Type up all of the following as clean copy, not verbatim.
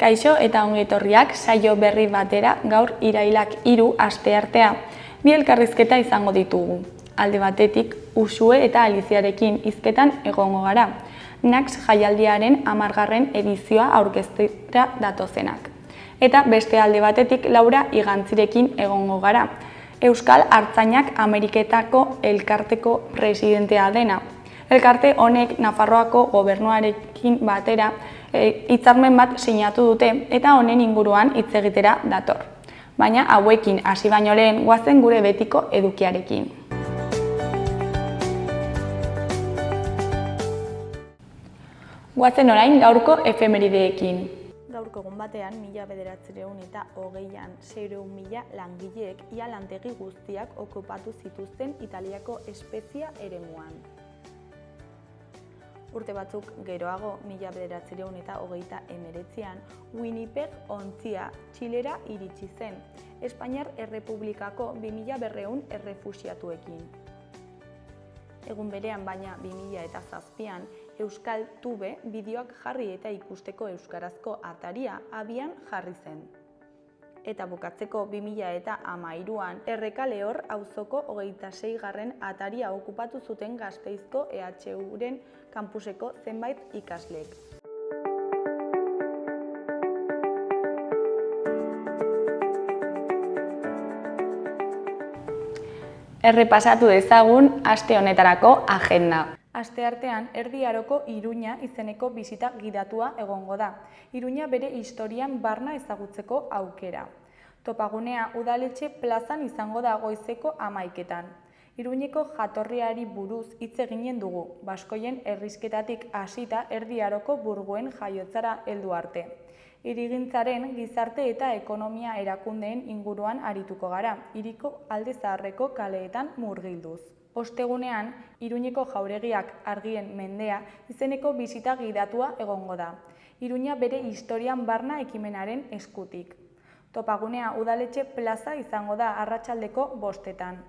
Kaixo eta ongi etorriak saio berri batera gaur irailak 3 asteartea. Bi elkarrizketa izango ditugu. Alde batetik, Uxue eta Aliziarekin hizketan egongo gara. Nax jaialdiaren 10. edizioa aurkeztera datozenak. Eta beste alde batetik Laura Igantzirekin egongo gara. Euskal Artzainak Ameriketako elkarteko presidentea dena. Elkarte honek Nafarroako gobernuarekin batera hitzarmen bat sinatu dute eta honen inguruan hitz egitera dator. Baina hauekin hasi baino lehen goazen gure betiko edukiarekin. Goazen orain gaurko efemerideekin. Gaurko egun batean, 1920an 600.000 langileek ia lantegi guztiak okupatu zituzten Italiako Spezia eremuan. Urte batzuk geroago, 1929an, Winnipeg ontzia Txilera iritsi zen, Espainiar Errepublikako 2200 errefuxiatuekin. Egun berean, baina 2007an, Euskal Tube bideoak jarri eta ikusteko euskarazko ataria abian jarri zen. Eta bukatzeko 2013an, Errekalehor auzoko 26. ataria okupatu zuten Gasteizko EHUren kampuseko zenbait ikaslek. Errepasatu dezagun aste honetarako agenda. Asteartean, Erdi Aroko Iruña izeneko bisita gidatua egongo da. Iruña bere historian barna ezagutzeko aukera. Topagunea udaletxe plazan izango da goizeko 11etan. Iruñeko jatorriari buruz hitz eginen dugu, baskoien herrisketatik hasita Erdi Aroko burguen jaiotzara heldu arte. Hirigintzaren, gizarte eta ekonomia erakundeen inguruan arituko gara, hiriko alde zaharreko kaleetan murgilduz. Ostegunean, Iruñeko jauregiak argien mendea izeneko bisita gidatua egongo da. Iruña bere historian barna ekimenaren eskutik. Topagunea udaletxe plaza izango da arratsaldeko 5etan.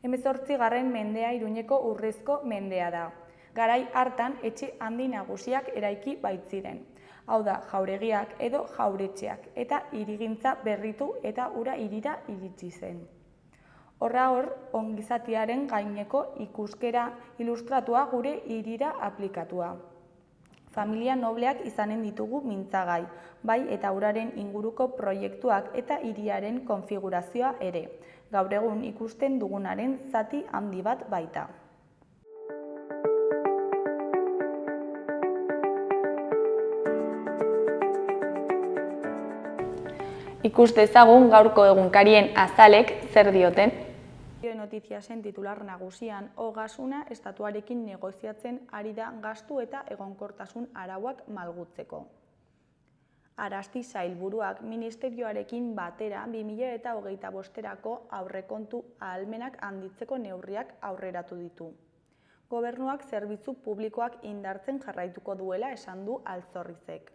18. mendea Iruñeko urrezko mendea da. Garai hartan etxe handi nagusiak eraiki baitziren. Hau da, jauregiak edo jauretxeak eta hirigintza berritu eta ura hirira iritsi zen. Horra hor, ongizatiaren gaineko ikuskera ilustratua gure hirira aplikatua. Familia nobleak izanen ditugu mintzagai, bai eta uraren inguruko proiektuak eta hiriaren konfigurazioa ere. Gaur egun ikusten dugunaren zati handi bat baita. Ikus dezagun gaurko egunkarien azalek zer dioten. Notiziasen titular nagusian, Ogasuna estatuarekin negoziatzen ari da gastu eta egonkortasun arauak malgutzeko. Arasti sailburuak ministerioarekin batera 2025erako aurrekontu ahalmenak handitzeko neurriak aurreratu ditu. Gobernuak zerbitzu publikoak indartzen jarraituko duela esan du Altzorrizek.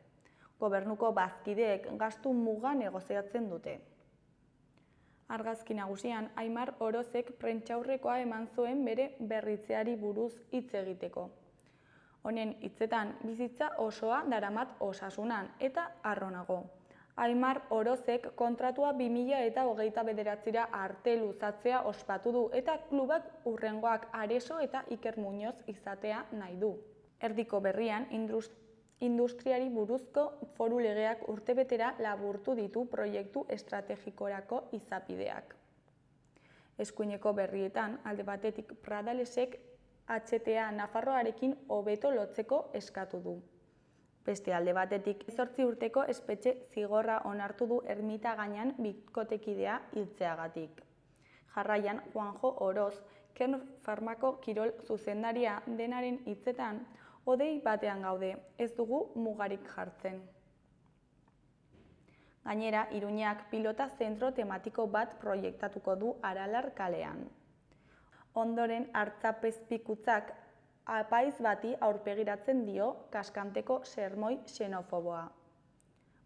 Gobernuko bazkideek gastu muga negoziatzen dute. Argazki nagusian, Aimar Orozek prentsaurrekoa eman zuen bere berritzeari buruz hitz egiteko. Honen hitzetan, bizitza osoa daramat osasunan eta harronago. Aimar Orozek kontratua 2029ra arte luzatzea ospatu du eta klubak hurrengoak Areso eta Iker Muñoz izatea nahi du. Erdiko berrian, industriari buruzko foru legeak urtebetera laburtu ditu proiektu estrategikorako izapideak. Eskuineko berrietan, alde batetik Pradalesek HTA Nafarroarekin hobeto lotzeko eskatu du. Beste alde batetik, 18 urteko espetxe zigorra onartu du Ermitagainan bikotekidea hiltzeagatik. Jarraian, Juanjo Oroz, Kern Farmako kirol zuzendaria denaren hitzetan, hodei batean gaude, ez dugu mugarik jartzen. Gainera, Iruñak pilota zentro tematiko bat proiektatuko du Aralar kalean. Ondoren, Artzapezpikutzak apaiz bati aurpegiratzen dio Kaskanteko sermoi xenofoboa.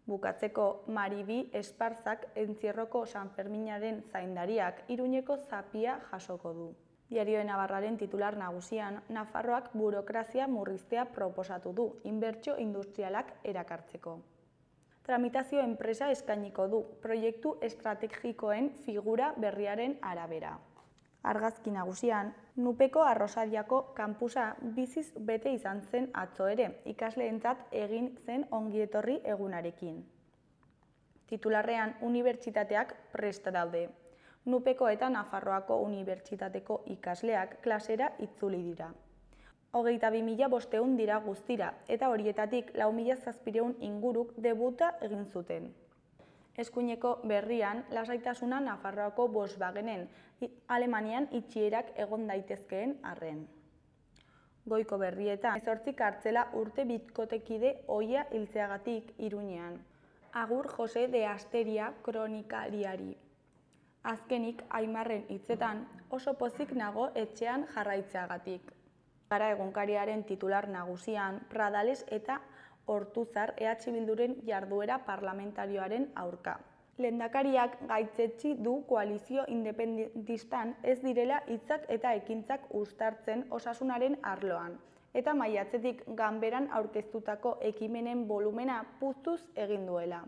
Bukatzeko, Maribi Esparzak Entzierroko San Ferminaren zaindariak Iruñeko zapia jasoko du. Diario de Navarraren titular nagusian, Nafarroak burokrazia murriztea proposatu du, inbertsio industrialak erakartzeko. Tramitazio enpresa eskainiko du, proiektu estrategikoen figura berriaren arabera. Argazki nagusian, Nupeko Arrosadiako kanpusa biziz bete izan zen atzo ere, ikasleentzat egin zen ongietorri egunarekin. Titularrean, unibertsitateak prest daude. Nupeko eta Nafarroako unibertsitateko ikasleak klasera itzuli dira. 22.500 dira guztira, eta horietatik 4.700 inguruk debuta egin zuten. Eskuineko berrian, lasaitasuna Nafarroako Volkswagenen, Alemanian itxierak egon daitezkeen arren. Goiko berrietan, 18 kartzela urte bikotekide ohia hiltzeagatik Iruñean. Agur Jose de Asteria kronikariari. Azkenik, Aimarren hitzetan, oso pozik nago etxean jarraitzeagatik. Gara egunkariaren titular nagusian, Pradales eta Ortuzar EH Bilduren jarduera parlamentarioaren aurka. Lehendakariak gaitzetsi du koalizio independistan ez direla hitzak eta ekintzak uztartzen osasunaren arloan, eta maiatzetik ganberan aurkeztutako ekimenen volumena puztuz egin duela.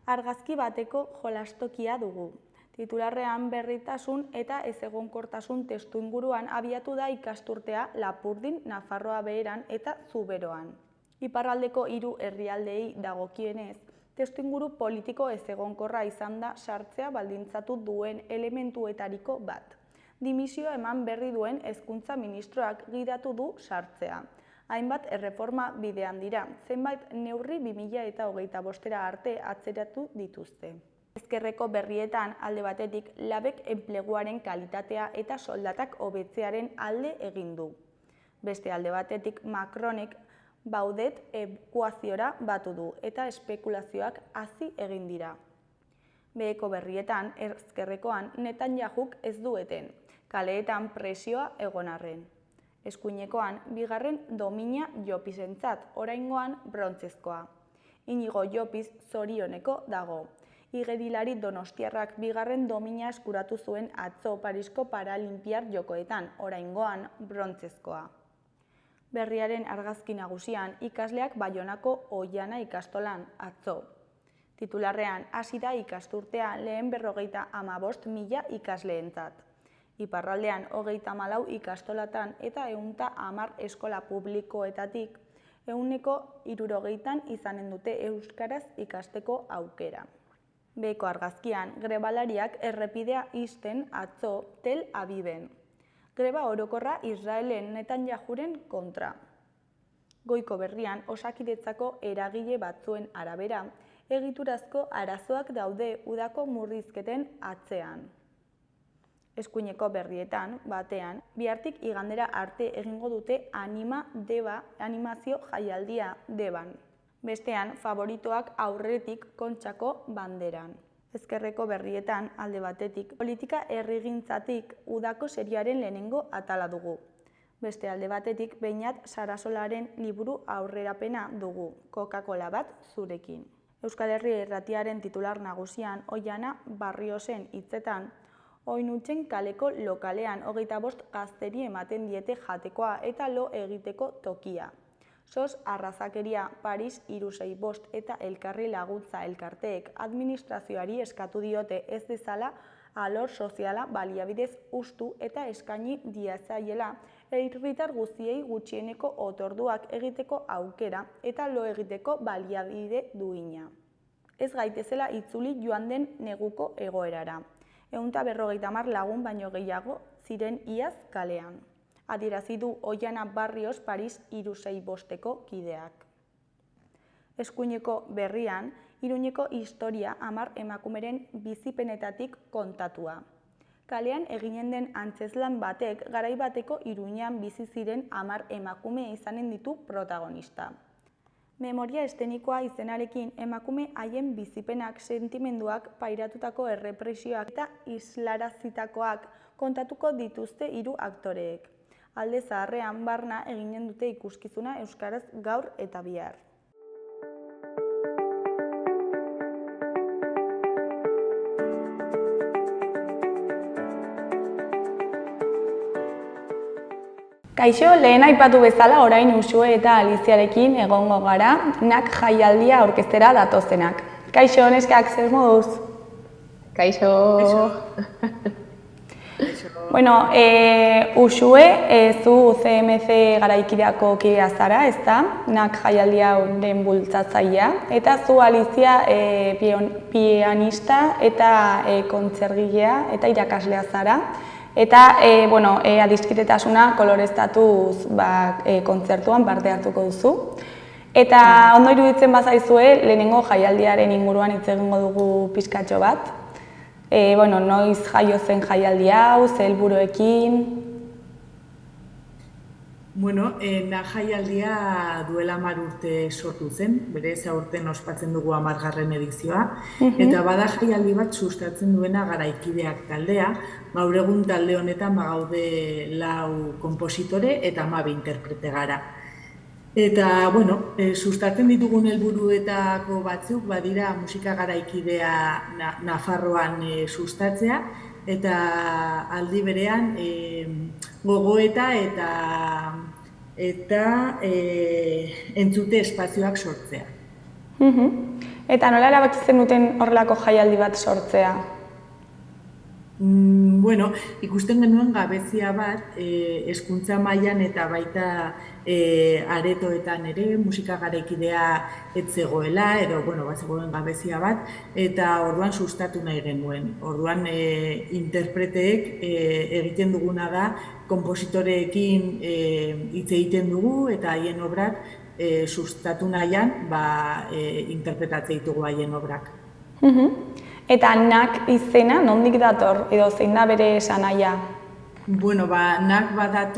Argazki bateko jolastokia dugu. Titularrean berritasun eta ezegonkortasun testuinguruan abiatu da ikasturtea Lapurdin, Nafarroa Beheran eta Zuberoan. Iparraldeko 3 herrialdeei dagokienez, testuinguru politiko ezegonkorra izan da sartzea baldintzatu duen elementuetariko bat. Dimisioa eman berri duen hezkuntza ministroak gidatu du sartzea. Hainbat erreforma bidean dira, zenbait neurri 2025 arte atzeratu dituzte. Ezkerreko berrietan alde batetik labek enpleguaren kalitatea eta soldatak hobetzearen alde egin du. Beste alde batetik Macronek baudet ekuaziora batu du eta espekulazioak hazi egin dira. Beheko berrietan, ezkerrekoan Netanyahuk ez du eten, kaleetan presioa egon arren. Eskuinekoan, bigarren domina Jopisentzat, oraingoan brontzezkoa. Inigo Jopiz zorioneko dago. Igerilari donostiarrak bigarren domina eskuratu zuen atzo Parisko Paralimpiar jokoetan, oraingoan brontzezkoa. Berriaren argazki nagusian, ikasleak Baionako Oiana ikastolan atzo. Titularrean, hasi da ikasturtea lehen 55.000 ikasleentzat. Iparraldean 34 ikastolatan eta 110 eskola publikoetatik 160 izanen dute euskaraz ikasteko aukera. Beheko argazkian, grebalariak errepidea ixten atzo Tel Aviven. Greba orokorra Israelen Netanyahuren kontra. Goiko berrian, Osakidetzako eragile batzuen arabera, egiturazko arazoak daude udako murrizketen atzean. Eskuineko berrietan, batean, bihartik igandera arte egingo dute animazio jaialdia Deban. Bestean, favoritoak aurretik Kontxako banderan. Ezkerreko berrietan, alde batetik, politika herrigintzatik udako serioaren lehenengo atala dugu. Beste alde batetik, Beñat Sarasolaren liburu aurrerapena dugu, Coca-Cola bat zurekin. Euskal Herri Irratiaren titular nagusian, Oiana Barriosen hitzetan, Oinutzen kaleko lokalean 25 gazteri ematen diete jatekoa eta lo egiteko tokia. SOS Arrazakeria, Paris 365 eta Elkarri Laguntza elkarteek administrazioari eskatu diote ez dezala alor soziala baliabidez ustu eta eskaini diezaiela herritar guztiei gutxieneko otorduak egiteko aukera eta lo egiteko baliabide duina. Ez gaitezela itzuli joan den neguko egoerara. 150 lagun baino gehiago ziren iaz kalean. Adierazi du Oiana Barrios Paris 365eko kideak. Eskuineko berrian, Iruñeko historia 10 emakumeren bizipenetatik kontatua. Kalean eginen den antzezlan batek garai bateko Iruñean bizi ziren 10 emakume izanen ditu protagonista. Memoria estenikoa izenarekin emakume haien bizipenak, sentimenduak, pairatutako errepresioak eta islarazitakoak kontatuko dituzte 3 aktoreek. Alde zaharrean barna eginen dute ikuskizuna euskaraz gaur eta bihar. Kaixo, lehen aipatu bezala orain Uxue eta Aliziarekin egongo gara, NAK jaialdia aurkeztera datozenak. Kaixo, neskak, zer moduz? Kaixo. Bueno, Uxue, zu CMC garaikideako kidea zara, ezta? NAK jaialdia honen bultzatzailea. Eta zu Alicia pianista eta kontzergilea eta irakaslea zara. Eta, adiskidetasuna koloreztatuz kontzertuan parte hartuko duzu. Eta ondo iruditzen bazaizue, lehenengo jaialdiaren inguruan hitz egingo dugu pixkatxo bat. Noiz jaio zen jaialdi hau, ze helburuekin? NAK jaialdia duela 10 urte sortu zen, berez aurten ospatzen dugu 10. edizioa, eta bada jaialdi bat sustatzen duena garaikideak taldea, gaur egun talde honetan gaude 4 konpositore eta 12 interprete gara. Eta, sustatzen ditugun helburuetako batzuk badira musika garaikidea Nafarroan sustatzea eta aldi berean gogoeta eta entzute espazioak sortzea. Eta nola erabaki zenuten horrelako jaialdi bat sortzea? Ikusten genuen gabezia bat hezkuntza mailan eta baita aretoetan ere musika garaikidea ez zegoela edo bazegoen gabezia bat eta orduan sustatu nahi genuen. Orduan interpreteek egiten duguna da konpositoreekin hitz egiten dugu eta haien obrak sustatu nahian interpretatzen ditugu haien obrak. Eta NAK izena nondik dator edo zein da bere esanahia? NAK bada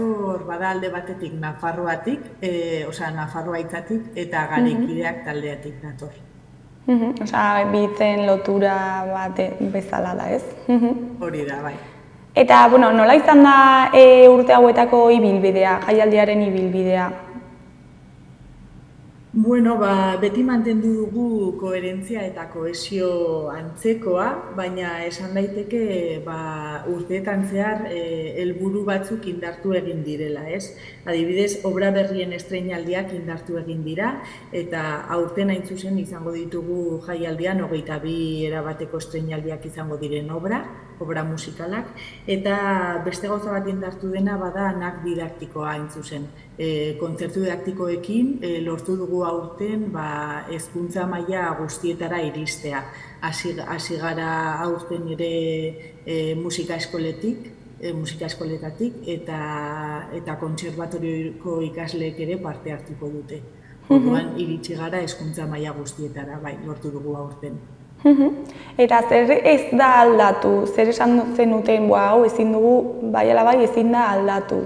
alde batetik Nafarroatik, Nafarroaitzatik eta garaikideak taldeatik dator. Bitzen lotura bat bezala da, ez? Hori da, bai. Eta, nola izan da urte hauetako ibilbidea, jaialdiaren ibilbidea? Beti mantendu dugu koherentzia eta kohesio antzekoa, baina esan daiteke urteetan zehar helburu batzuk indartu egin direla, ez? Adibidez, obra berrien estreinaldiak indartu egin dira, eta aurten hain zuzen izango ditugu jaialdian 22 erabateko estreinaldiak izango diren obra musikalak, eta beste gauza bat indartu dena bada NAK didaktikoa hain zuzen. Kontzertu didaktikoekin lortu dugu aurten hezkuntza maila guztietara iristea. Hasi gara aurten ere musika eskoletatik eta kontserbatorioko ikasleek ere parte hartuko dute. Orduan iritsi gara hezkuntza maila guztietara, lortu dugu aurten. Eta zer ez da aldatu? Zer esan zenuten, hau ezin dugu, bai ala bai ezin da aldatu?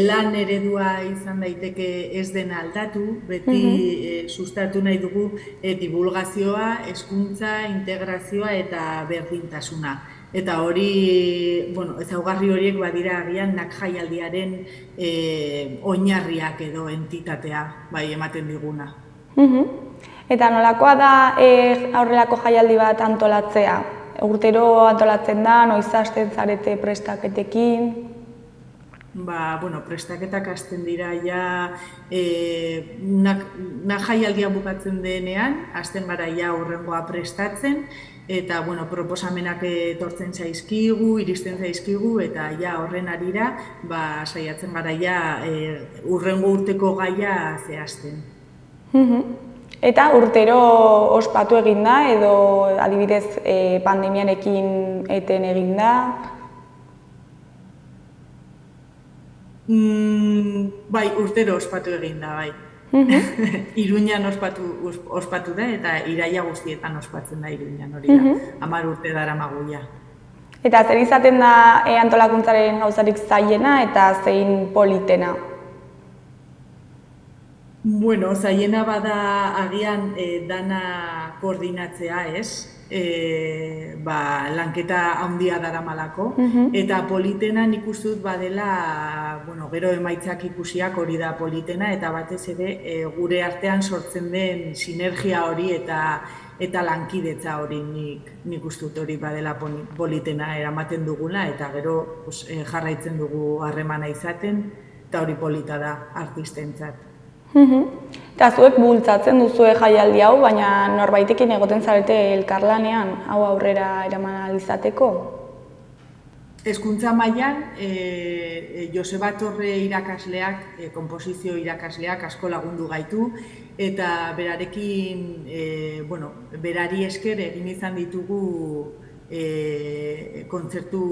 Lan eredua izan daiteke ez dena aldatu, beti sustatu nahi dugu divulgazioa, hezkuntza, integrazioa eta berdintasuna. Eta hori, ezaugarri horiek badira agian NAK jaialdiaren oinarriak edo entitatea ematen diguna. Eta nolakoa da aurrelako jaialdi bat antolatzea? Urtero antolatzen da, noiz hasten zarete prestaketekin? Prestaketak hasten dira NAK jaialdia bukatzen denean, hasten gara hurrengoa prestatzen, eta proposamenak etortzen zaizkigu, iristen zaizkigu, eta horren arira saiatzen gara hurrengo urteko gaia zehazten. Eta urtero ospatu egin da, edo adibidez pandemiarekin eten egin da? Urtero ospatu egin da, bai. Iruñan ospatu da eta iraila guztietan ospatzen da Iruñan, hori da. 10 urte daramagu ja. Eta zer izaten da antolakuntzaren gauzarik zailena eta zein politena? Zailena bada agian dana koordinatzea, ez? Lanketa handia daramalako, eta politena nik uste dut badela, gero emaitzak ikusiak hori da politena, eta batez ere gure artean sortzen den sinergia hori eta lankidetza hori nik uste dut hori badela politena eramaten dugula, eta gero jarraitzen dugu harremana izaten, eta hori polita da artistentzat. Eta zuek bultzatzen duzue jaialdi hau, baina norbaitekin egoten zarete elkarlanean, hau aurrera eraman ahal izateko? Hezkuntza mailan, Joseba Torre irakasleak, konposizio irakasleak asko lagundu gaitu, eta berarekin, berari esker egin izan ditugu kontzertu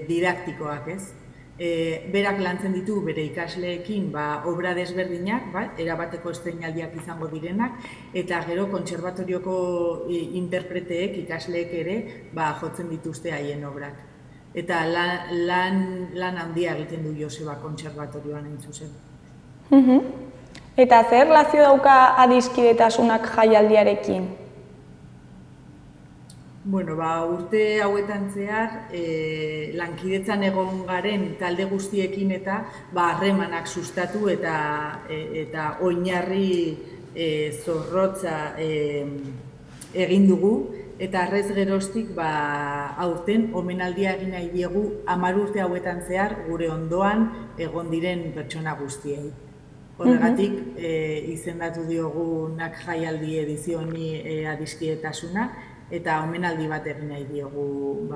didaktikoak, ez? Berak lantzen ditu bere ikasleekin obra desberdinak, erabateko estreinaldiak izango direnak, eta gero kontserbatorioko interpreteek, ikasleek ere, jotzen dituzte haien obrak. Eta lan handia egiten du Joseba kontserbatorioan hain zuzen. Eta zer erlazio dauka adiskidetasunak jaialdiarekin? Urte hauetan zehar, lankidetzan egon garen talde guztiekin eta harremanak sustatu eta oinarri zorrotza egin dugu, eta arrez geroztik aurten omenaldia egin nahi diegu 10 urte hauetan zehar gure ondoan egon diren pertsona guztiei. Horregatik izendatu diogu NAK jaialdi edizio honi adiskidetasuna, eta omenaldi bat egin nahi diogu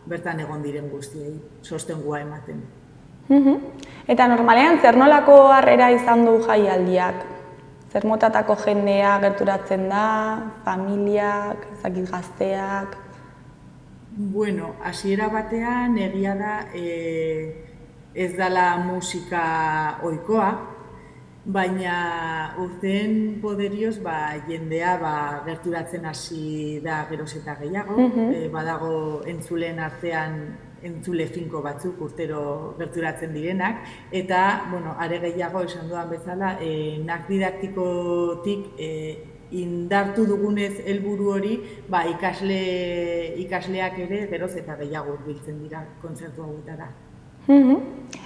bertan egon diren guztiei, sostengua ematen. Eta normalean zer nolako harrera izan du jaialdiak? Zer motatako jendea gerturatzen da, familiak, gazteak? Hasiera batean egia da ez dela musika ohikoa, baina urteen poderioz jendea gerturatzen hasi da geroz eta gehiago, badago entzuleen artean entzule finko batzuk urtero gerturatzen direnak, eta are gehiago esan dudan bezala, NAK didaktikotik indartu dugunez helburu hori, ikasleak ere geroz eta gehiago hurbiltzen dira kontzertu hauetara.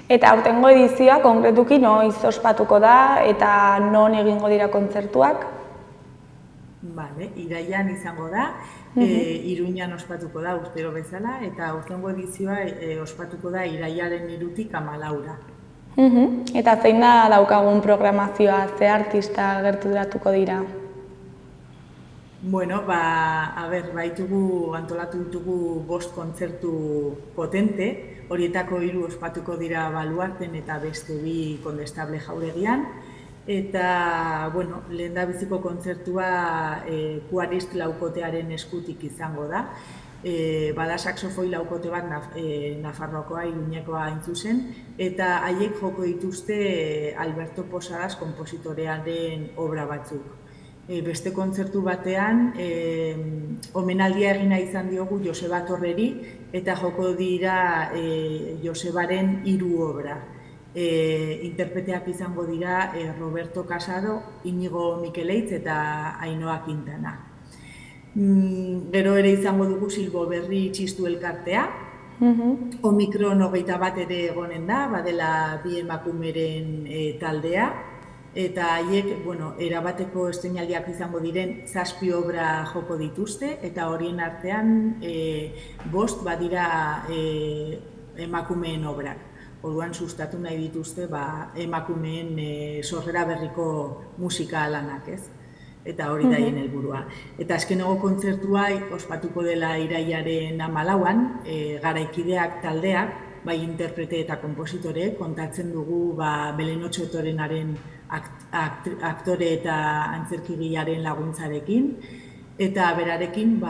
Eta aurtengo edizioa konkretuki noiz ospatuko da eta non egingo dira kontzertuak? Irailean izango da, Iruñan ospatuko da urtero bezala, eta aurtengo edizioa ospatuko da irailaren 3-tik 14ra. Eta zein da daukagun programazioa, ze artista gerturatuko dira? Antolatu ditugu 5 kontzertu potente, horietako 3 ospatuko dira Baluarten eta beste 2 Kondestable Jauregian. Eta, lehendabiziko kontzertua Kuarist laukotearen eskutik izango da. Bada saxofoi laukote bat Nafarroakoa, Iruñekoa hain zuzen, eta haiek joko dituzte Alberto Posadas konpositorearen obra batzuk. Beste kontzertu batean, omenaldia egina izan diogu Joseba Torreri, eta joko dira Josebaren 3 obra. Interpreteak izango dira Roberto Casado, Iñigo Mikeleitz eta Ainhoa Quintana. Gero ere izango dugu Silbo Berri txistu elkartea, Omikron 21 ere egonen da, badela 2 emakumeren taldea, eta haiek, erabateko estreinaldiak izango diren 7 obra joko dituzte, eta horien artean 5 badira emakumeen obrak. Orduan sustatu nahi dituzte emakumeen sorrera berriko musika lanak, ez? Eta hori da hien helburua. Eta azkeneko kontzertua ospatuko dela irailaren 14an, Garaikideak taldeak, bai interprete eta konpositore, kontatzen dugu Belen Otxotorenaren aktore eta antzerkigilearen laguntzarekin, eta berarekin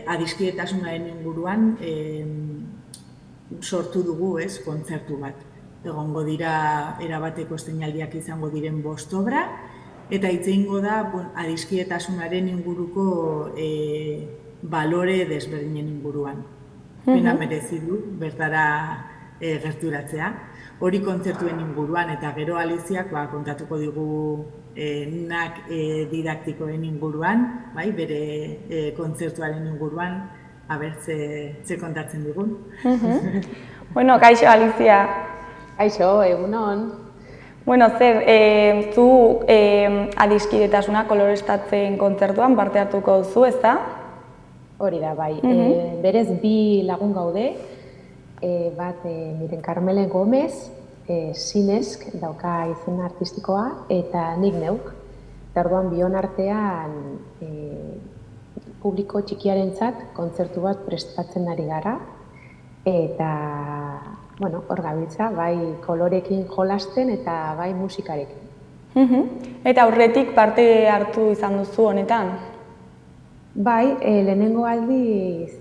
adiskidetasunaren inguruan sortu dugu kontzertu bat. Egongo dira erabateko estreinaldiak izango diren 5 obra, eta hitz egingo da adiskidetasunaren inguruko balore desberdinen inguruan. Pena merezi du bertara gerturatzea. Hori kontzertuen inguruan, eta gero Aliziak kontatuko digu NAK didaktikoen inguruan, bere kontzertuaren inguruan, ze kontatzen digun. Kaixo, Alizia. Kaixo, egunon. Zu adiskidetasuna kolorestatzen kontzertuan parte hartuko duzu, ez da? Hori da, bai. Berez 2 lagun gaude, bat Miren Carmele Gomez Sinesk dauka izena artistikoa, eta nik neuk. Eta orduan bion artean publiko txikiarentzat kontzertu bat prestatzen ari gara, eta hor gabiltza, bai kolorekin jolasten eta bai musikarekin. Eta aurretik parte hartu izan duzu honetan? Bai, lehenengo aldiz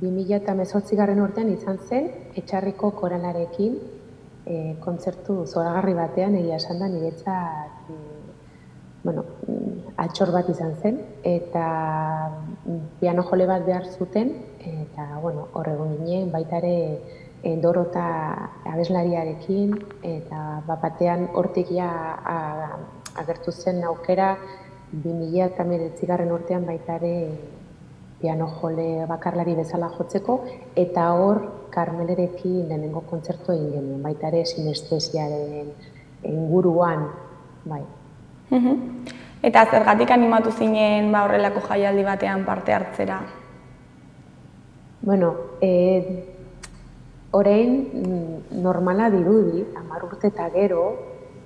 2018 urtean izan zen, Etxarriko koralarekin kontzertu zoragarri batean, egia esan da niretzat atxor bat izan zen, eta piano jole bat behar zuten, eta hor egon ginen, baita ere Dorota abeslariarekin, eta batean hortik agertu zen aukera 2019 urtean baita ere piano jole bakarlari bezala jotzeko, eta hor Karmelerekin lehenengo kontzertu egin genuen, baita ere sinestesiaren inguruan, bai. Eta zergatik animatu zinen horrelako jaialdi batean parte hartzera? Orain normala dirudi, 10 urte eta gero,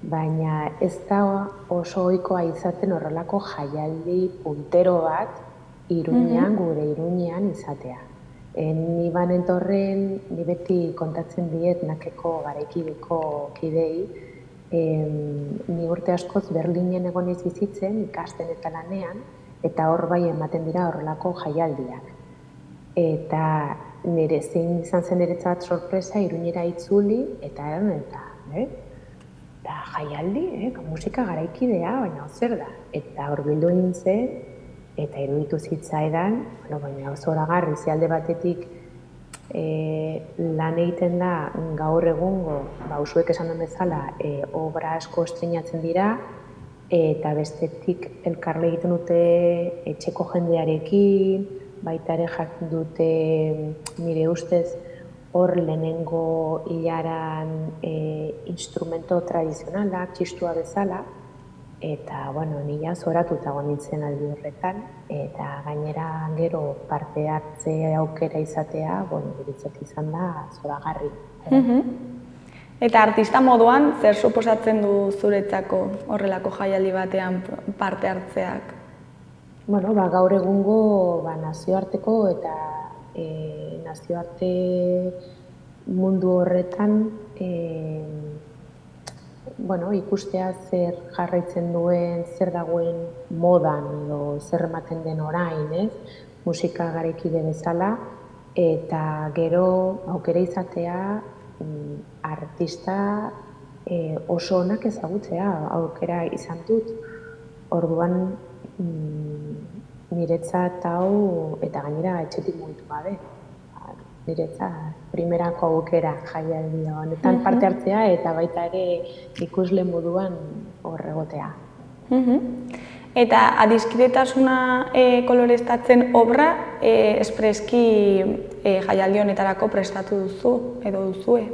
baina ez da oso ohikoa izaten horrelako jaialdi puntero bat Iruñean, gure Iruñean izatea. Ni banentorren, ni beti kontatzen diet nakeko garaikideko kidei, ni urte askoz Berlinen egon ez bizitzen, ikasten eta lanean, eta hor bai ematen dira horrelako jaialdiak. Eta nire zein izan zen niretzat sorpresa Iruñera itzuli, eta jaialdi, musika garaikidea, baina zer da. Eta hor bildu nintzen, eta iruditu zitzaidan, baina zoragarri, alde batetik lan egiten da gaur egungo, usuek esan den bezala, obra asko estreinatzen dira, eta bestetik elkarle egiten dute etxeko jendearekin, baita ere jartzen dute nire ustez hor lehenengo hilaran instrumento tradizionalak, txistua bezala, eta nila zoratuta nintzen aldi horretan, eta gainera gero parte hartze aukera izatea, guretzat izan da zoragarri. Eta artista moduan, zer suposatzen du zuretzako horrelako jaialdi batean parte hartzeak? Gaur egungo nazioarteko eta nazioarte mundu horretan ikustea zer jarraitzen duen, zer dagoen modan edo zer ematen den orain, musika garaikide bezala, eta gero aukera izatea artista oso onak ezagutzea aukera izan dut. Orduan niretzat hau, eta gainera etxetik mugitu gabe, niretzat primerako aukera jaialdi honetan parte hartzea eta baita ere ikusle moduan hor egotea. Eta adiskidetasuna koloreztatzen obra espreski jaialdi honetarako prestatu duzu edo duzue?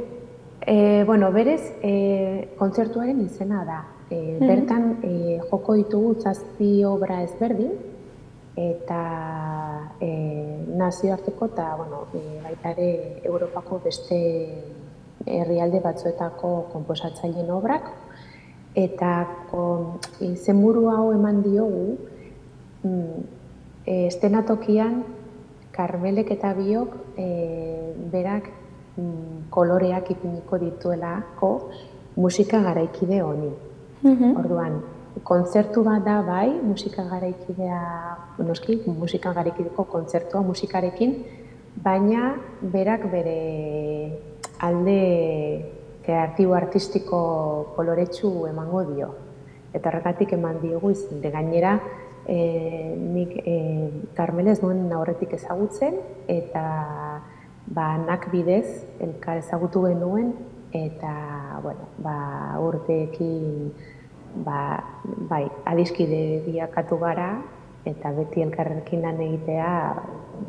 Berez, kontzertuaren izena da. Bertan joko ditugu 7 obra ezberdin, eta nazioarteko eta baita ere Europako beste herrialde batzuetako konposatzaileen obrak, eta izenburu hau eman diogu estenatokian Karmelek eta biok berak koloreak ipiniko dituelako musika garaikide honi. Orduan, kontzertu bat da bai, musika garaikideko kontzertua musikarekin, baina berak bere alde kreatibo artistiko koloretsu emango dio. Eta horregatik eman diogu izan. Gainera, nik Karmelez nuen aurretik ezagutzen, eta nak bidez elkar ezagutu genuen, eta urteekin adiskide bilakatu gara, eta beti elkarrekin lan egitea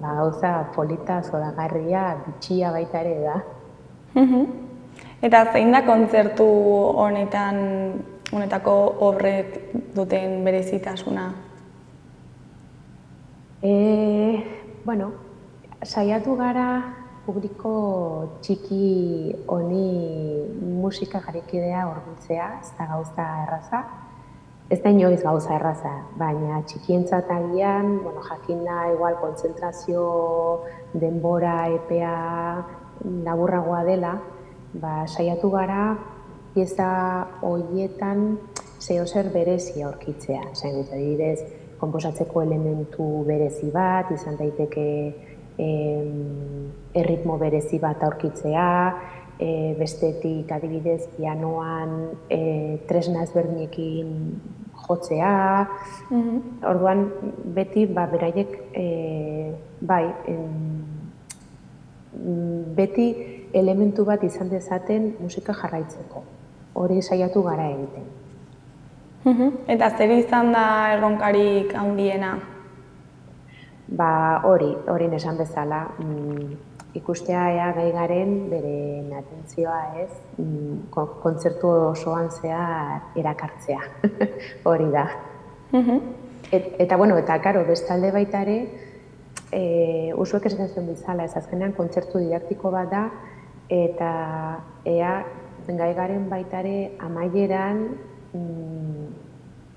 gauza polita, zoragarria, bitxia baita ere da. Eta zein da kontzertu honetako obrek duten berezitasuna? Saiatu gara publiko txiki honi musika jarrikidea hurbiltzea, ez da gauza erraza. Ez da inoiz gauza erraza, baina txikientzat agian, jakinda igual kontzentrazio denbora epea laburragoa dela, saiatu gara pieza horietan zeozer berezi aurkitzea. Zain dut, adibidez, konposatzeko elementu berezi bat, izan daiteke erritmo berezi bat aurkitzea, bestetik adibidez pianoan tresna ezberdinekin jotzea. Orduan beti beraiek beti elementu bat izan dezaten musika jarraitzeko. Hori saiatu gara egiten. Eta zer izan da erronkarik handiena? Hori esan bezala, ikustea ea gai garen bere atentzioa ez, kontzertu osoan zehar erakartzea, hori da. Eta karo, bestalde baita ere, usuek esaten zuen bizala, ez azkenean kontzertu didaktiko bat da, eta ea gai garen baita ere amaieran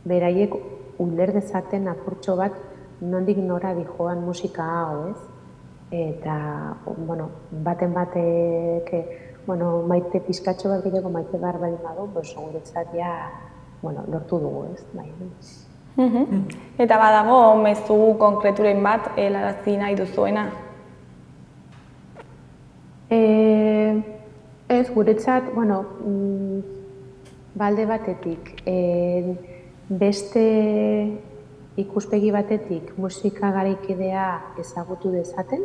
beraiek uler dezaten apurtxo bat nondik nora dijoan musika hau, ez? Eta, baten batek, maite pizkatxo bat gehiago maite behar baldin badu, guretzat ja, lortu dugu, ez? Eta badago mezu konkreturen bat helarazi nahi duzuena? Ez, guretzat, balde batetik, beste ikuspegi batetik musika garaikidea ezagutu dezaten,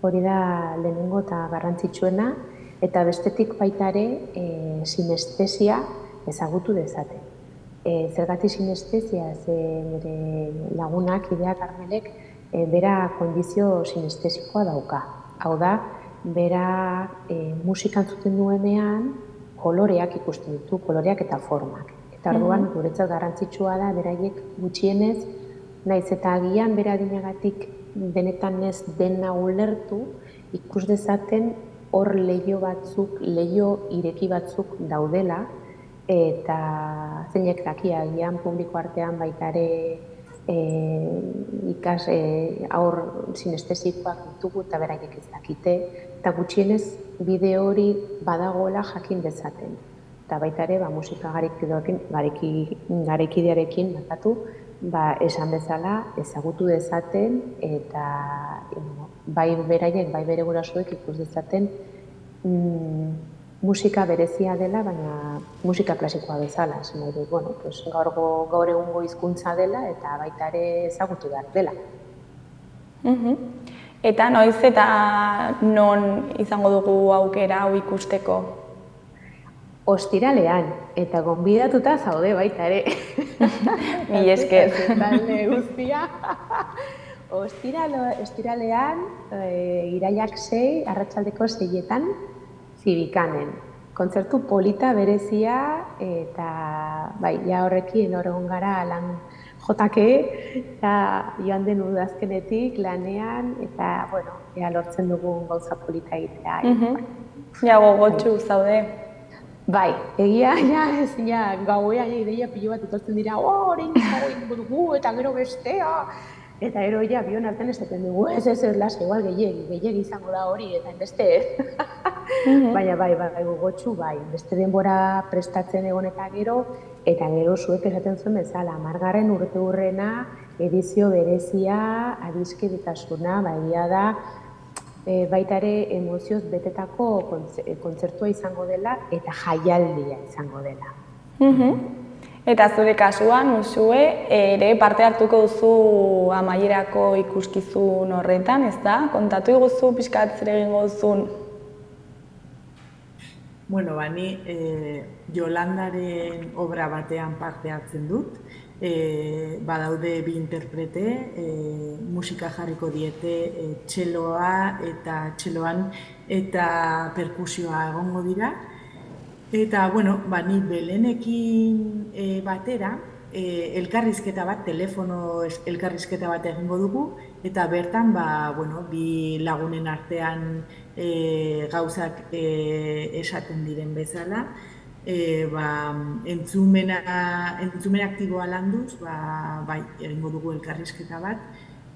hori da lehenengo eta garrantzitsuena, eta bestetik baita ere sinestesia ezagutu dezaten. Zergatik sinestesia, nire lagunak, idea Karmelek, bera kondizio sinestesikoa dauka. Hau da, bera musika entzuten duenean koloreak ikusten ditu, koloreak eta formak. Eta orduan, guretzat garrantzitsua da, beraiek gutxienez, naiz eta agian bera dinagatik benetan ez dena ulertu, ikus dezaten hor leiho ireki batzuk daudela, eta zeinek daki agian publiko artean baita ere aur sinestesikoak ditugu eta beraiek ez dakite, eta gutxienez bideo hori badagoela jakin dezaten. Eta baita ere, musika garaikidearekin esan bezala ezagutu dezaten eta bai beraiek, bai bere gurasoek ikus dezaten musika berezia dela, baina musika klasikoa bezala. Gaur egungo hizkuntza dela eta baita ere ezagutu behar dela. Eta noiz eta non izango dugu aukera hau ikusteko? Ostiralean, eta gonbidatuta zaude baita ere. Mila esker. Talde guztia. Ostiralean, irailak 6, arratsaldeko 6etan, Zibikanen. Kontzertu polita berezia, eta ja horrekin hor egon gara lan jotake, eta joan den udazkenetik lanean, eta ea lortzen dugun gauza polita egitea. Ja, gogotsu zaude. Bai, egia, gauean ideia pilo bat etortzen dira, orain dugu eta gero bestea. Eta gero bion artean esaten dugu, ez, lasa, igual gehiegi izango da hori, eta beste ez. Baina bai, gogotsu, beste denbora prestatzen egon eta gero zuek esaten zuen bezala, 10. urteurrena, edizio berezia, adiskidetasuna, egia da, baita ere emozioz betetako kontzertua izango dela eta jaialdia izango dela. Eta zure kasuan, Uxue, ere parte hartuko duzu amaierako ikuskizun horretan, ez da? Kontatu iguzu pixkat zer egingo duzun? Ni Yolandaren obra batean parte hartzen dut. Badaude bi interprete, musika jarriko diete txeloa eta txeloan eta perkusioa egongo dira. Eta, ni Belenekin batera elkarrizketa bat, telefono elkarrizketa bat egingo dugu, eta bertan bi lagunen artean gauzak esaten diren bezala, entzumen aktiboa landuz, egingo dugu elkarrizketa bat,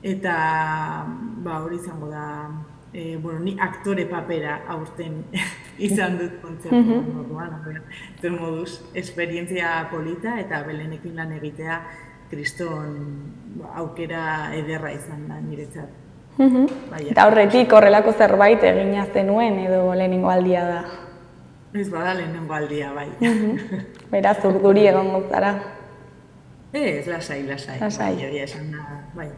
eta hori izango da, ni aktore papera aurten izan dut kontzertu moduan, zer moduz, esperientzia polita eta Belenekin lan egitea kriston aukera ederra izan da niretzat. Eta horretik horrelako zerbait egina zenuen edo lehenengo aldia da? Ez bada lehenengo aldia, bai. Beraz, urduri egongo zara? Ez, lasai. Hori esan da, bai.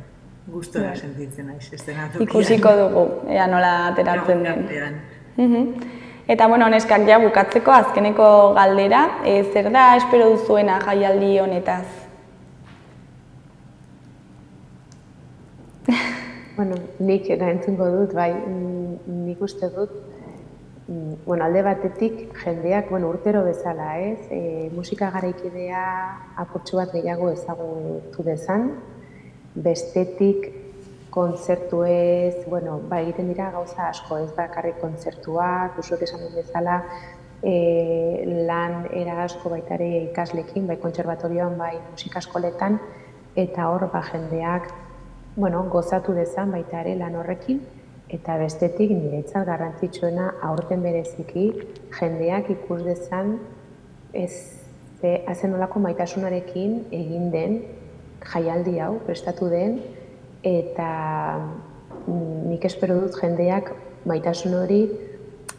Gustora sentitzen naiz, eszenatokian. Ikusiko dugu, ea nola ateratzen den. Eta, neskak ja bukatzeko azkeneko galdera, zer da espero duzuena jaialdi honetaz? Nik erantzungo dut, bai, nik uste dut, alde batetik jendeak urtero bezala, musika garaikidea apurtxo bat gehiago ezagutu dezan, bestetik kontzertuez, egiten dira gauza asko, ez bakarrik kontzertuak, usuek esan dut bezala, lan era asko baita ere ikaslekin, bai kontserbatorioan, bai musika eskoletan, eta hor jendeak gozatu dezan baita ere lan horrekin, eta bestetik niretzat garrantzitsuena aurten bereziki jendeak ikus dezan zen nolako maitasunarekin egin den jaialdi hau prestatu den, eta nik espero dut jendeak maitasun hori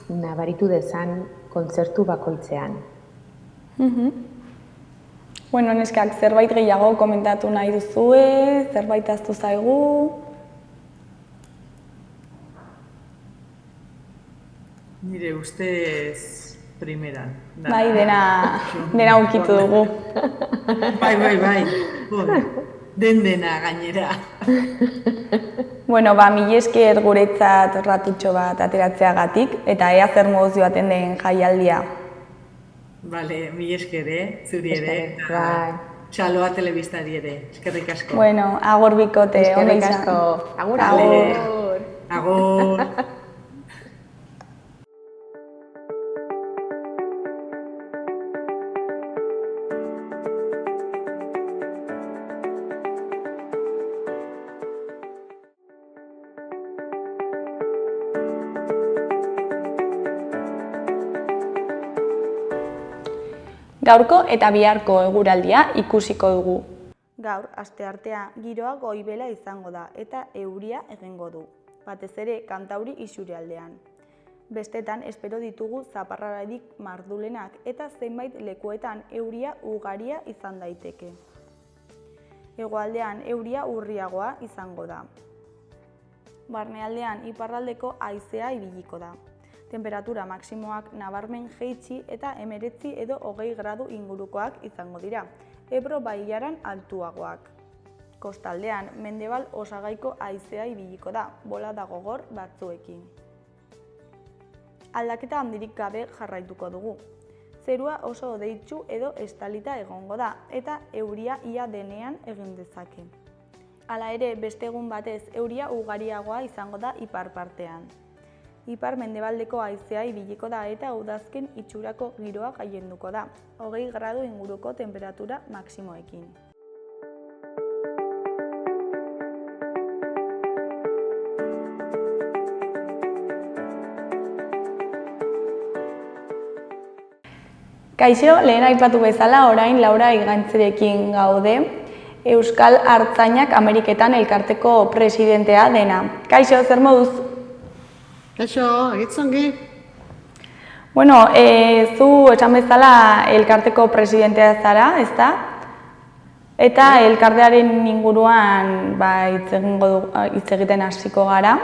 nabaritu dezan kontzertu bakoitzean. Neskak, zerbait gehiago komentatu nahi duzue, zerbait ahaztu zaigu? Nire ustez primeran. Bai, dena ukitu dugu. Bai. Dena gainera. Mila esker guretzat ratutxo bat ateratzeagatik, eta ea zer moduz joaten den jaialdia. Bale, mila esker, zuri ere, eta Txaloa telebistari ere, eskerrik asko. Agur bikote, eskerrik asko. Agur. Agur. Gaurko eta biharko eguraldia ikusiko dugu. Gaur, asteartea giroa goibela izango da eta euria egingo du, batez ere Kantauri isurialdean. Bestetan espero ditugu zaparradarik mardulenak eta zenbait lekuetan euria ugaria izan daiteke. Hegoaldean euria urriagoa izango da. Barnealdean iparraldeko haizea ibiliko da. Temperatura maksimoak nabarmen jaitsi eta 19 edo 20 gradu ingurukoak izango dira, Ebro bailaran altuagoak. Kostaldean mendebal osagaiko haizea ibiliko da, bolada gogor batzuekin. Aldaketa handirik gabe jarraituko dugu. Zerua oso hodeitsu edo estalita egongo da eta euria ia denean egin dezake. Hala ere, beste egun batez euria ugariagoa izango da ipar partean. Ipar mendebaldeko haizea ibiliko da eta udazken itxurako giroa gailenduko da, 20 gradu inguruko temperatura maksimoekin. Kaixo, lehen aipatu bezala orain Laura Igantzirekin gaude, Euskal Artzainak Ameriketan elkarteko presidentea dena. Kaixo, zer moduz? Kaixo, agitzongi. Zu esan bezala elkarteko presidentea zara, ezta? Eta elkartearen inguruan hitz egiten hasiko gara.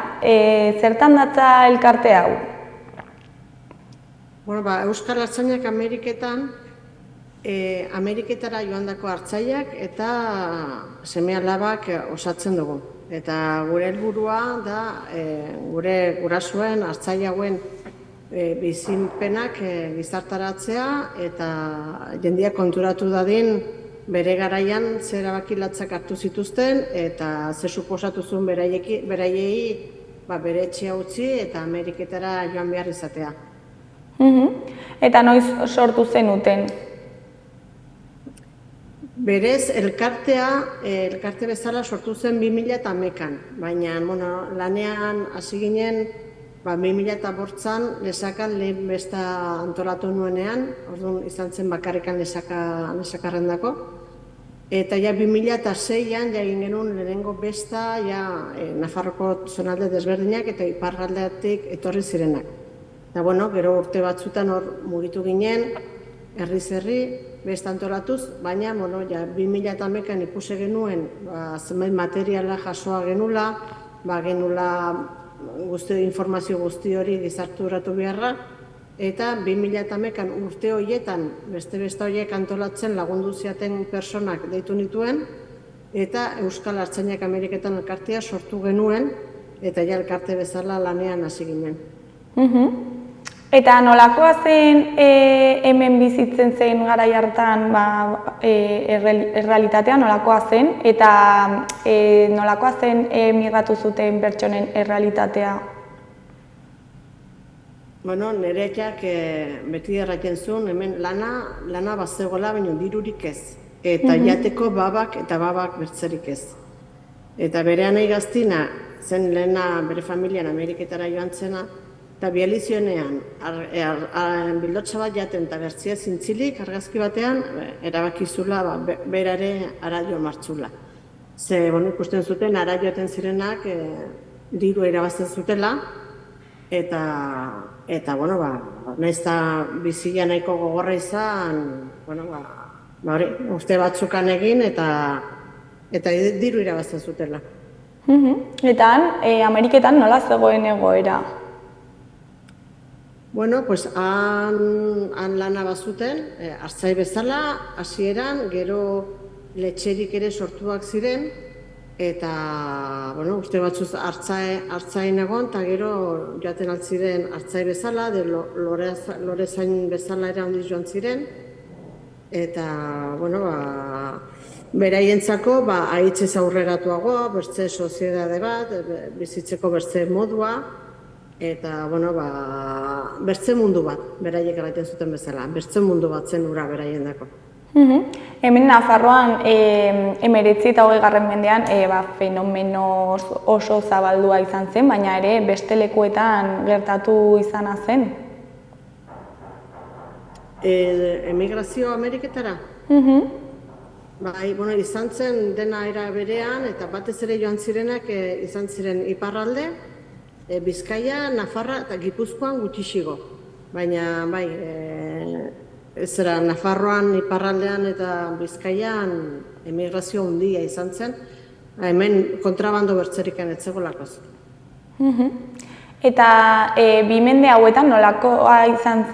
Zertan datza elkarte hau? Euskal Artzainak Ameriketan, Ameriketara joandako artzaiak eta seme-alabak osatzen dugu. Eta gure helburua da gure gurasoen artzai hauen bizipenak gizartaratzea eta jendeak konturatu dadin bere garaian ze erabaki latzak hartu zituzten eta ze suposatu zuen beraiei bere etxea utzi eta Ameriketara joan behar izatea. Eta noiz sortu zenuten? Berez, elkarte bezala sortu zen 2011an, baina lanean hasi ginen 2008an lesakan lehen besta antolatu nuenean, orduan izan zen bakarrikan lesakarrendako. Eta 2006an egin genuen lehenengo besta Nafarroko zonalde desberdinak eta iparraldeatik etorri zirenak. Eta gero urte batzutan hor mugitu ginen, herriz-herri, besta antolatuz, baina 2011an ikusi genuen zenbait materiala jasoa genula, genula informazio guzti hori gizarturatu beharra, eta 2011an urte horietan beste horiek antolatzen lagundu ziaten personak deitu nituen, eta Euskal Artzainak Ameriketan elkartea sortu genuen, eta elkarte bezala lanean hasi ginen. Eta nolakoa zen hemen bizitzen zen garai hartan errealitatea nolakoa zen, eta nolakoa zen migratu zuten pertsonen errealitatea? Nereak beti erraten zuen, hemen lana bazegoela, baina dirurik ez. Eta jateko babak eta babak bertzerik ez. Eta bere anai gaztina, zen lehena bere familian Ameriketara joan zena, eta bializionean, bildotxa bat jaten eta bertzia zintzilik, argazki batean, erabakizula berare ara joan martzula. Ze, ikusten zuten, ara joaten zirenak diru irabazten zutela, eta nahiz eta bizia nahiko gogorra izan, uste batzukan egin eta diru irabazten zutela. Eta Ameriketan nola zegoen egoera? Han lana bazuten, artzai bezala, hasieran, gero letxerik ere sortuak ziren, eta, uste batzuz artzain egon, eta gero joaten altziren artzai bezala, lorezain bezala ere handiz joan ziren, eta, beraientzako, ahitzez aurreratuagoa, bertze soziedade bat, bizitzeko bertze modua, eta, bertze mundu bat, beraiek eraiten zuten bezala, bertze mundu bat zen ura beraien dako. Hemen Nafarroan 19 eta 20. mendean fenomeno oso zabaldua izan zen, baina ere beste lekuetan gertatu izana zen? Emigrazio Ameriketara? Izan zen dena era berean, eta batez ere joan zirenak izan ziren iparralde, Bizkaia, Nafarra eta Gipuzkoan gutxixigo. Baina, Nafarroan, iparraldean eta Bizkaian emigrazio handia izan zen, hemen kontrabando bertzerikan etzegolakoz. Eta 2 mende hauetan nolakoa izan,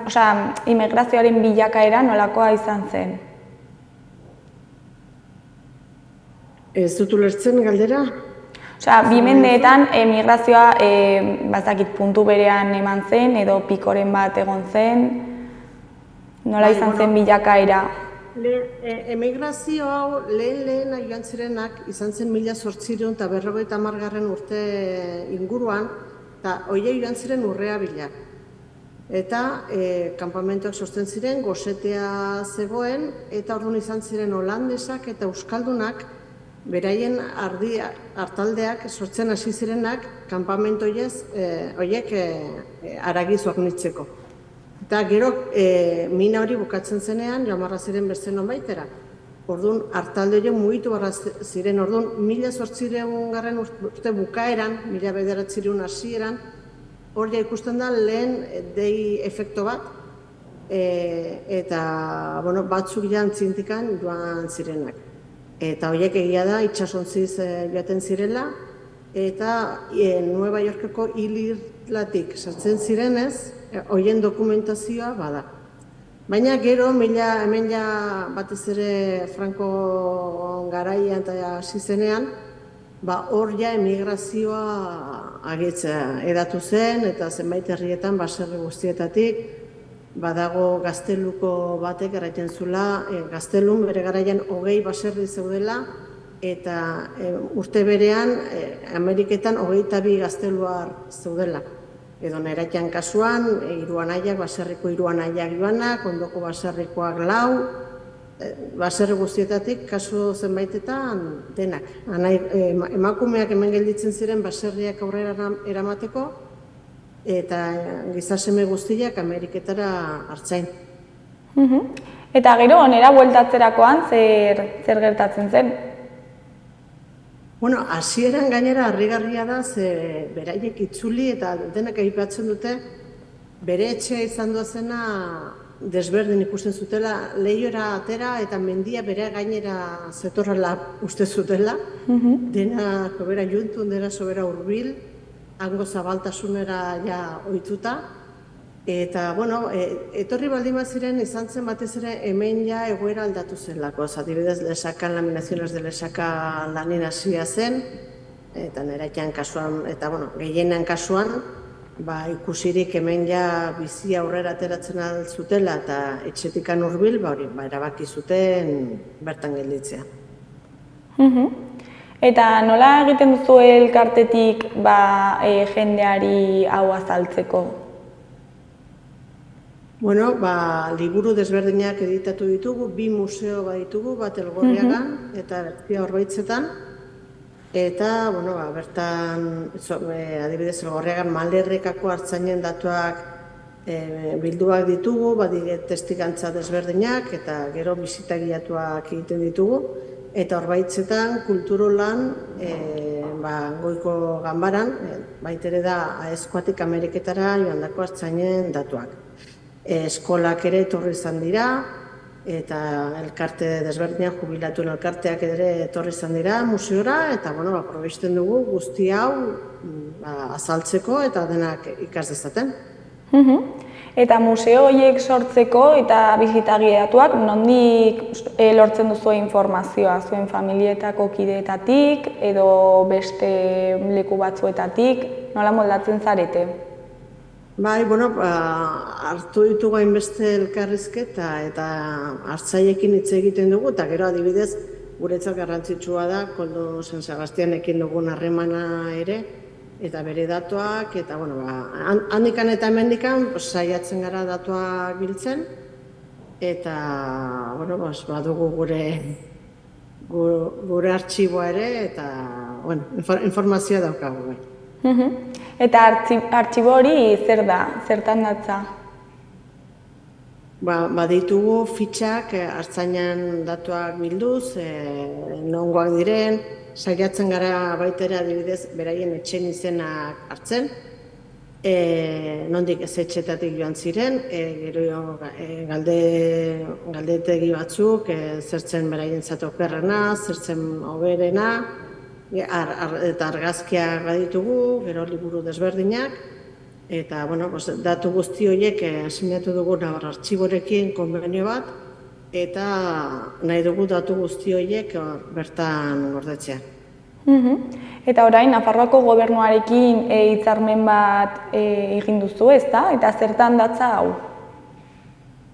immigrazioaren bilakaera nolakoa izan zen? Ez dut ulertzen galdera? 2 mendeetan emigrazioa puntu berean eman zen edo pikoren bat egon zen, nola izan zen bilakaera? Emigrazio hau lehen joan zirenak izan zen 1850 urte inguruan, eta horiek joan ziren urrea bila. Eta kanpamentoak sortzen ziren, gosetea zegoen, eta orduan izan ziren holandesak eta euskaldunak, beraien hartaldeak sortzen hasi zirenak kanpamentu horiek aragizuak nitzeko. Eta gero mina hori bukatzen zenean, joamarra ziren beste nonbaitera. Orduan, hartalde horiek mugitu barra ziren, orduan, 1800 urte bukaeran, 1900 hasieran, hor ja ikusten da lehen dei efekto bat, eta batzuk jan tzintikan joan zirenak. Eta horiek egia da, itxasontziz joaten zirela, eta Nueva Yorkeko hilirlatik sartzen zirenez, horien dokumentazioa bada. Baina gero, hemen ja batez ere Franco garaian eta hasi zenean, hor ja emigrazioa edatu zen, eta zenbait herrietan baserri guztietatik, badago gazteluko batek erraiten zula, gaztelun bere garaian 20 baserri zeudela, eta urte berean Ameriketan 22 gazteluar zeudela. Edo Neratian kasuan, hiru anaiak, baserriko hiru anaiak joanak, ondoko baserrikoak 4, baserri guztietatik kasu zenbaitetan denak. Emakumeak hemen gelditzen ziren baserriak aurrera eramateko, eta gizaseme guztiak Ameriketara hartzain. Eta gero, onera bueltatzerakoan zer gertatzen zen? Bueno, hasieran gainera harrigarria da, ze beraiek itzuli eta denak aipatzen dute, bere etxea izan duzena desberdin ikusten zutela, lehiora atera eta mendia bere gainera zetorrela uste zutela, dena sobera juntun, dena sobera hurbil, hango zabaltasunera ja ohituta, eta, bueno, etorri baldin baziren izan zen batez ere hemen ja egoera aldatu zelako. Adibidez, Lesakan, Laminaciones de Lesaka lanin hasia zen, eta Neratian kasuan, eta, bueno, gehienan kasuan, ikusirik hemen ja bizi aurrera ateratzen altzutela eta etxetikan hurbil, erabaki zuten bertan gelditzea. Eta nola egiten duzu elkartetik jendeari hau azaltzeko? Bueno, liburu desberdinak editatu ditugu, 2 museo baditugu, bat Elgorriagan eta Bertzia Orbaitzetan. Eta, bueno, bertan, adibidez, Elgorriagan Malerrekako artzainen datuak bilduak ditugu, testigantza desberdinak eta gero bisita guiatuak egiten ditugu. Eta Orbaitzetan kulturolan, goiko ganbaran, baitere da Aezkoatik Ameriketara joandako artzainen datuak. Eskolak ere etorri izan dira, eta elkarte desberdinak, jubilatuen elkarteak ere etorri izan dira museora, eta, bueno, aprobisten dugu guzti hau azaltzeko eta denak ikas dezaten. Eta museo horiek sortzeko eta bisita guiatuak, nondik lortzen duzu informazioa? Zuen familietako kideetatik edo beste leku batzuetatik, nola moldatzen zarete? Bai, bueno, hartu ditugu hainbeste elkarrizketa eta hartzaiekin hitz egiten dugu, eta gero adibidez, guretzat garrantzitsua da, Koldo San Sebastianekin dugun harremana ere, eta bere datuak, eta, bueno, handikan eta hemendikan saiatzen gara datuak biltzen, eta, bueno, badugu gure artxiboa ere, eta, bueno, informazioa daukagu bai. Eta artxibo hori zer da, zertan datza? Baditugu fitxak artzainan datuak bilduz, nongoak diren, saiatzen gara baitera adibidez beraien etxen izenak hartzen, nondik ez etxetatik joan ziren, gero galdetegi batzuk, zertzen beraien zatokerrena, zertzen hoberena, eta argazkiak baditugu, gero liburu desberdinak, eta, bueno, datu guzti horiek sinatu dugu artxiborekin konbenio bat, eta nahi dugu datu guzti horiek bertan gordetzea. Eta orain, Nafarroako gobernuarekin hitzarmen bat egin duzu, ezta? Eta zertan datza hau?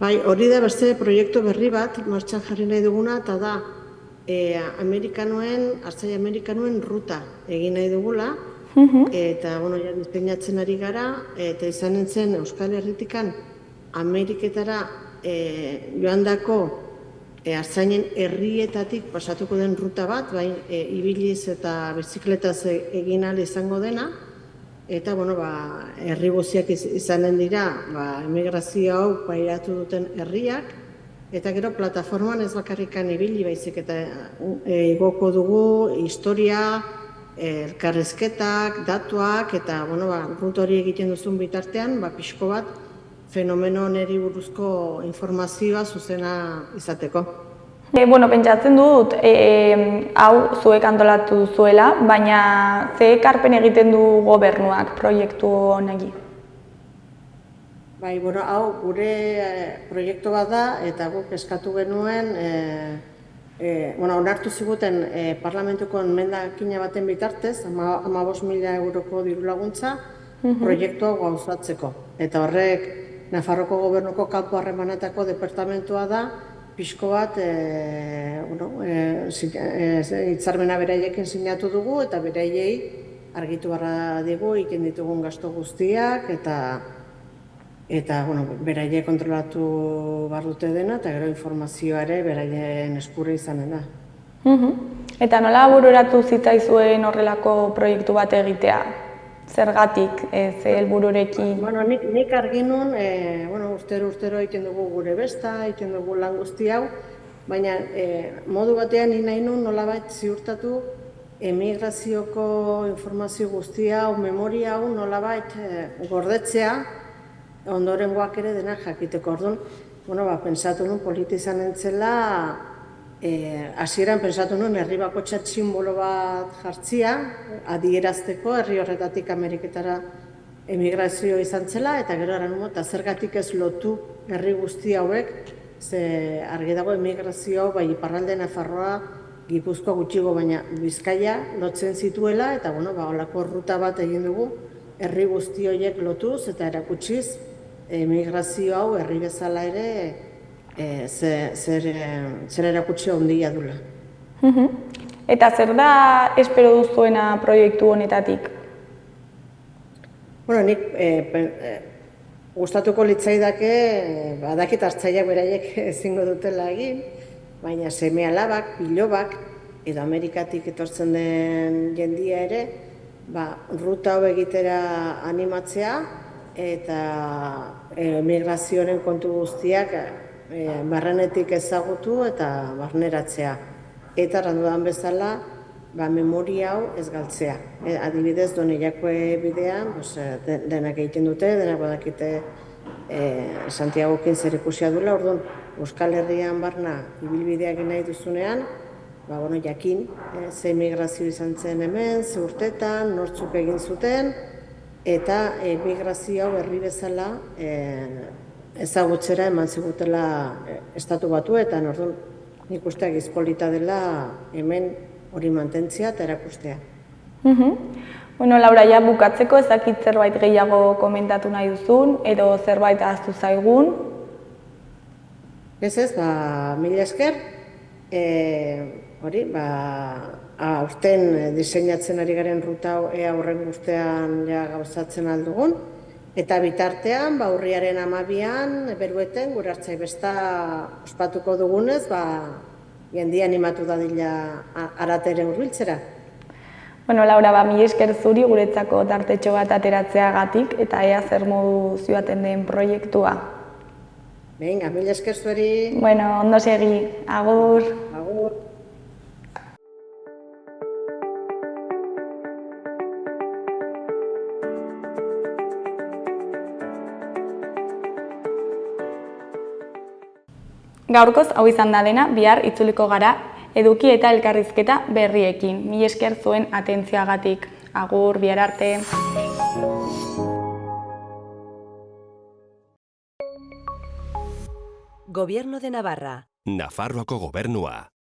Bai, hori da beste proiektu berri bat, martxan jarri nahi duguna, eta da, hartzaile amerikanoen ruta egin nahi dugula, eta, bueno, ja diseinatzen ari gara, eta izan nintzen Euskal Herritikan Ameriketara joandako hartzainen herrietatik pasatuko den ruta bat, ibiliz eta bizikletaz egin ahal izango dena, eta, bueno, herri guztiak izanen dira, emigrazio hau pairatu duten herriak, eta gero plataforman ez bakarrikan ibili baizik eta igoko dugu historia, elkarrizketak, datuak, eta, bueno, rut hori egiten duzun bitartean, pixko bat, fenomeno neri buruzko informazioa zuzena izateko. Bueno, pentsatzen dut, hau zuek antolatu duzuela, baina ze ekarpen egiten du gobernuak proiektu honegi? Bai, bueno, hau gure proiektu bat da, eta guk eskatu genuen, onartu ziguten parlamentuko emendakina baten bitartez, 15.000 euroko diru laguntza, proiektua gauzatzeko. Eta horrek Nafarroko Gobernuko kanpo harremanetako departamentua da, pixko bat hitzarmena beraiekin sinatu dugu eta beraiei argitu barra digu ikin ditugun gasto guztiak eta beraiek kontrolatu bar dute dena eta gero informazioa ere beraien eskura izanen da. Eta nola bururatu zitzaizuen horrelako proiektu bat egitea? Zergatik, ze helbururekin? Nik argi nun, urtero egiten dugu gure besta, egiten dugu lan guzti hau, baina modu batean nahi nun nolabait ziurtatu emigrazioko informazio guztia hau, memoria hau nolabait gordetzea, ondorengoak ere denak jakiteko. Orduan, pentsatu nun politizan entzela, hasieran pentsatu nuen herri bakotxat simbolo bat jartzia, adierazteko herri horretatik Ameriketara emigrazio izan zela, eta gero eta zergatik ez lotu herri guzti hauek, ze argi dago emigrazio hau bai iparralde Nafarroa, Gipuzkoa gutxigo, baina Bizkaia lotzen zituela, eta holako ruta bat egin dugu herri guzti horiek lotuz eta erakutsiz emigrazio hau herri bezala ere zer erakutsi handia dula. Eta zer da espero duzuena proiektu honetatik? Nik gustatuko litzaidake, badakit hartzaileak beraiek ezingo dutela egin, baina seme-alabak, bilobak, edo Amerikatik etortzen den jendia ere, ruta hau egitera animatzea eta emigrazioaren kontu guztiak barrenetik ezagutu eta barneratzea. Eta randudan bezala, memoria hau ez galtzea. Adibidez, Doneiakoe bidean, denak egiten dute, denak badakite Santiagokin zer ikusia dula, orduan Euskal Herrian barna ibilbideak nahi duzunean, jakin, ze emigrazio izan zen hemen, ze urtetan, nortzuk egin zuten, eta emigrazio hau herri bezala ezagutzera eman zigutela estatu batuetan, orduan nik usteak izpolita dela hemen hori mantentzia eta erakustea. Laura, ja bukatzeko ezakit zerbait gehiago komentatu nahi duzun, edo zerbait ahaztu zaigun? Ez, mila esker, aurten diseinatzen ari garen ruta ea horren guztean gauzatzen aldugun, eta bitartean, urriaren 12an, Berueten, gure hartzai besta ospatuko dugunez, jendia animatu dadila aratere hurbiltzera. Laura, mila esker zuri guretzako tartetxo bat ateratzeagatik, eta ea zer modu zioaten den proiektua. Venga, mila esker zueri. Ondo segi. Agur. Agur. Gaurkoz hau izan da dena, bihar itzuliko gara eduki eta elkarrizketa berriekin. Mila esker zuen atentzioagatik. Agur, bihar arte. Gobierno de Navarra. Nafarroako gobernua.